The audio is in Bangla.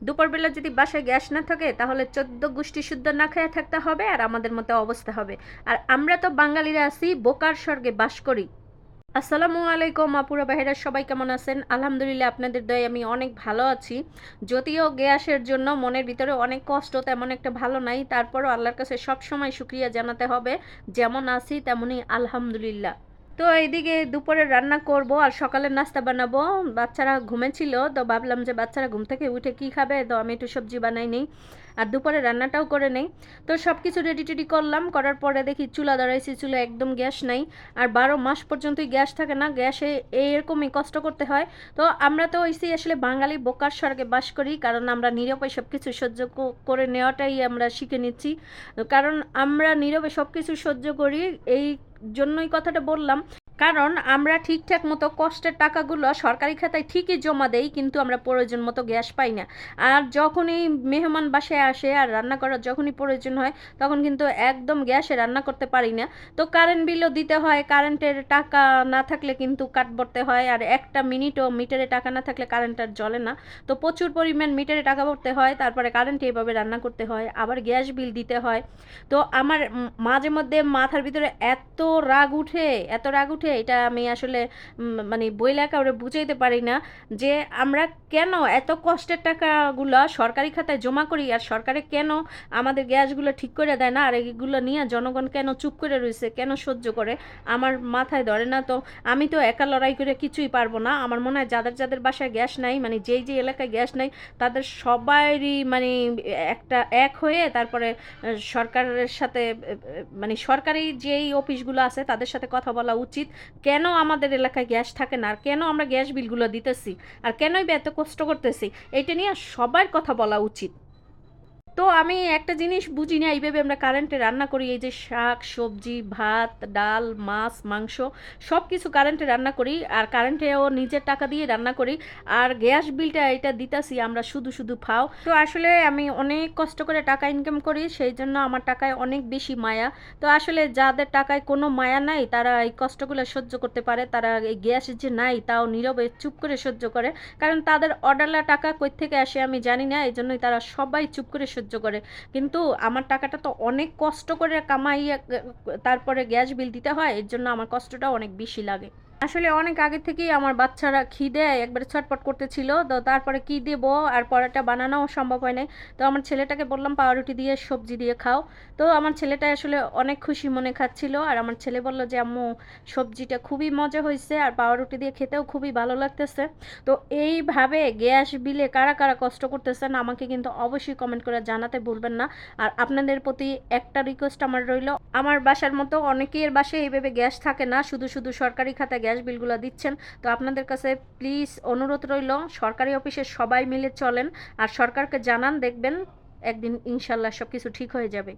দুপুরবেলা যদি বাসায় গ্যাস না থাকে তাহলে 14 গোষ্ঠী শুদ্ধ না খেয়ে থাকতে হবে, আর আমাদের মতো অবস্থা হবে। আর আমরা তো বাঙালিরা আছি বোকার স্বর্গে বাস করি। আসসালামু আলাইকুম আপুরা ভাইরা, সবাই কেমন আছেন? আলহামদুলিল্লাহ, আপনাদের দয়ায় আমি অনেক ভালো আছি। যদিও গ্যাসের জন্য মনের ভিতরে অনেক কষ্ট, তেমন একটা ভালো নাই, তারপরও আল্লাহর কাছে সব সময় শুকরিয়া জানাতে হবে। যেমন আছি তেমনই আলহামদুলিল্লাহ। তো এইদিকে দুপুরে রান্না করব আর সকালের নাস্তা বানাবো। বাচ্চারা ঘুমেছিল, তো ভাবলাম যে বাচ্চারা ঘুম থেকে উঠে কি খাবে, তো আমি একটু সবজি বানাই নেই আর দুপুরে রান্নাটাও করে নেই। তো সব কিছু রেডি টেডি করলাম, করার পরে দেখি চুলা ধরাইছি, চুলা একদম গ্যাস নাই। আর 12 মাস পর্যন্তই গ্যাস থাকে না, গ্যাসে এরকমই কষ্ট করতে হয়। তো আমরা তো হইছি আসলে বাঙালি বোকার স্বর্গে বাস করি, কারণ আমরা নীরবে সব কিছু সহ্য করে নেওয়াটাই আমরা শিখে নিচ্ছি। কারণ আমরা নীরবে সব কিছু সহ্য করি, এই জন্যই কথাটা বললাম। কারণ আমরা ঠিকঠাক মতো কষ্টের টাকাগুলো সরকারি খাতায় ঠিকই জমা দেই, কিন্তু আমরা প্রয়োজন মতো গ্যাস পাই না। আর যখনই মেহমান বাসায় আসে আর রান্না করার যখনই প্রয়োজন হয়, তখন কিন্তু একদম গ্যাসে রান্না করতে পারি না। তো কারেন্ট বিলও দিতে হয়, কারেন্টের টাকা না থাকলে কিন্তু কাট ভরতে হয়, আর একটা মিনিটও মিটারে টাকা না থাকলে কারেন্ট আর জ্বলে না। তো প্রচুর পরিমাণ মিটারে টাকা ভরতে হয়, তারপরে কারেন্টে এভাবে রান্না করতে হয়, আবার গ্যাস বিল দিতে হয়। তো আমার মাঝে মধ্যে মাথার ভিতরে এত রাগ উঠে, এত রাগ উঠে, এটা আমি আসলে মানে বইলা কাউরে বুঝাইতে পারি না যে আমরা কেন এত কষ্টের টাকাগুলো সরকারি খাতায় জমা করি, আর সরকারে কেন আমাদের গ্যাসগুলো ঠিক করে দেয় না, আর এইগুলো নিয়ে জনগণ কেন চুপ করে রয়েছে, কেন সহ্য করে, আমার মাথায় ধরে না। তো আমি তো একা লড়াই করে কিছুই পারবো না। আমার মনে হয় যাদের যাদের বাসায় গ্যাস নাই, মানে যেই যে এলাকায় গ্যাস নাই, তাদের সবারই মানে একটা এক হয়ে তারপরে সরকারের সাথে মানে সরকারি যেই অফিসগুলো আছে তাদের সাথে কথা বলা উচিত। কেন আমাদের এলাকায় গ্যাস থাকে না, আর কেন আমরা গ্যাস বিলগুলো দিতেছি, আর কেনই বা এত কষ্ট করতেছি, এটা নিয়ে সবার কথা বলা উচিত। তো আমি একটা জিনিস বুঝি না, এইভাবে আমরা কারেন্টে রান্না করি, এই যে শাক সবজি ভাত ডাল মাছ মাংস সব কিছু কারেন্টে রান্না করি, আর কারেন্টেও নিজের টাকা দিয়ে রান্না করি, আর গ্যাস বিলটা এটা দিতাছি আমরা শুধু শুধু ফাও। তো আসলে আমি অনেক কষ্ট করে টাকা ইনকাম করি, সেই জন্য আমার টাকায় অনেক বেশি মায়া। তো আসলে যাদের টাকায় কোনো মায়া নাই তারা এই কষ্টগুলো সহ্য করতে পারে, তারা এই গ্যাস যে নাই তাও নীরবে চুপ করে সহ্য করে। কারণ তাদের অর্ডারলা টাকা কই থেকে আসে আমি জানি না, এই জন্যই তারা সবাই চুপ করে সহ্য করে। কিন্তু আমার টাকাটা তো অনেক কষ্ট করে কামাইয়া তারপরে গ্যাস বিল দিতে হয়, এর জন্য আমার কষ্টটা অনেক বেশি লাগে। আসলে অনেক আগে থেকেই আমার বাচ্চারা খিদে একবারে ছটপট করতেছিল, তো তারপরে কি দেবো, আর পরোটা বানানোও সম্ভব হয় নাই। তো আমার ছেলেটাকে বললাম পাউরুটি দিয়ে সবজি দিয়ে খাও। তো আমার ছেলেটা আসলে অনেক খুশি মনে খাচ্ছিল, আর আমার ছেলে বলল যে আম্মু সবজিটা খুবই মজা হয়েছে, আর পাউরুটি দিয়ে খেতেও খুবই ভালো লাগতেছে। তো এইভাবে গ্যাস বিলে কারা কারা কষ্ট করতেছেন আমাকে কিন্তু অবশ্যই কমেন্ট করে জানাতে ভুলবেন না। আর আপনাদের প্রতি একটা রিকোয়েস্ট আমার রইল, আমার বাসার মতো অনেকের বাসায় এইভাবে গ্যাস থাকে না, শুধু শুধু সরকারি খাতায় গ্যাস বিলগুলো দিচ্ছেন। তো আপনাদের কাছে প্লিজ অনুরোধ রইল, সরকারি অফিসে সবাই মিলে চলেন আর সরকারকে জানান, দেখবেন একদিন ইনশাল্লাহ সব কিছু ঠিক হয়ে যাবে।